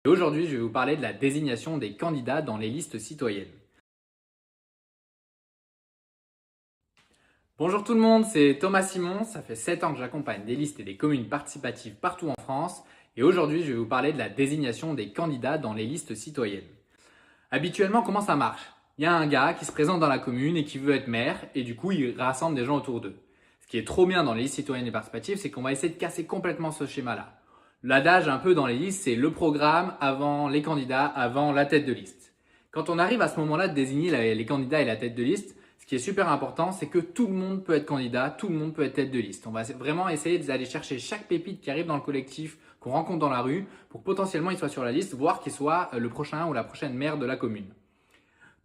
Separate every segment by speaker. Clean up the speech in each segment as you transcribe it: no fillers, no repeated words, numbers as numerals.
Speaker 1: Et aujourd'hui, je vais vous parler de la désignation des candidats dans les listes citoyennes. Bonjour tout le monde, c'est Thomas Simon. Ça fait 7 ans que j'accompagne des listes et des communes participatives partout en France. Et aujourd'hui, je vais vous parler de la désignation des candidats dans les listes citoyennes. Habituellement, comment ça marche? Il y a un gars qui se présente dans la commune et qui veut être maire, et du coup, il rassemble des gens autour d'eux. Ce qui est trop bien dans les listes citoyennes et participatives, c'est qu'on va essayer de casser complètement ce schéma-là. L'adage un peu dans les listes, c'est le programme avant les candidats, avant la tête de liste. Quand on arrive à ce moment-là de désigner les candidats et la tête de liste, ce qui est super important, c'est que tout le monde peut être candidat, tout le monde peut être tête de liste. On va vraiment essayer d'aller chercher chaque pépite qui arrive dans le collectif, qu'on rencontre dans la rue, pour que potentiellement il soit sur la liste, voire qu'il soit le prochain ou la prochaine maire de la commune.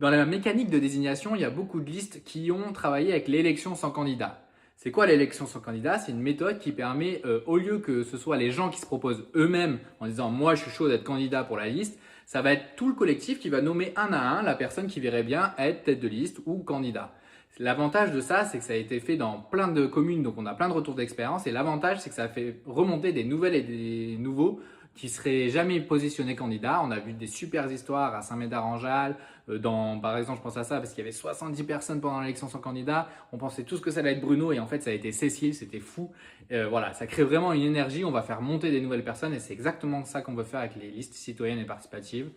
Speaker 1: Dans la mécanique de désignation, il y a beaucoup de listes qui ont travaillé avec l'élection sans candidat. C'est quoi l'élection sans candidat? C'est une méthode qui permet, au lieu que ce soit les gens qui se proposent eux-mêmes en disant moi je suis chaud d'être candidat pour la liste, ça va être tout le collectif qui va nommer un à un la personne qui verrait bien être tête de liste ou candidat. L'avantage de ça, c'est que ça a été fait dans plein de communes, donc on a plein de retours d'expérience. Et l'avantage, c'est que ça fait remonter des nouvelles et des nouveaux qui seraient jamais positionnés candidats. On a vu des super histoires à Saint-Médard-en-Jalles, par exemple, je pense à ça parce qu'il y avait 70 personnes pendant l'élection sans candidat. On pensait tous que ça allait être Bruno et en fait, ça a été Cécile, c'était fou. Voilà, ça crée vraiment une énergie. On va faire monter des nouvelles personnes et c'est exactement ça qu'on veut faire avec les listes citoyennes et participatives.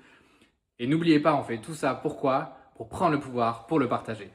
Speaker 1: Et n'oubliez pas, on fait tout ça pourquoi? Pour prendre le pouvoir, pour le partager.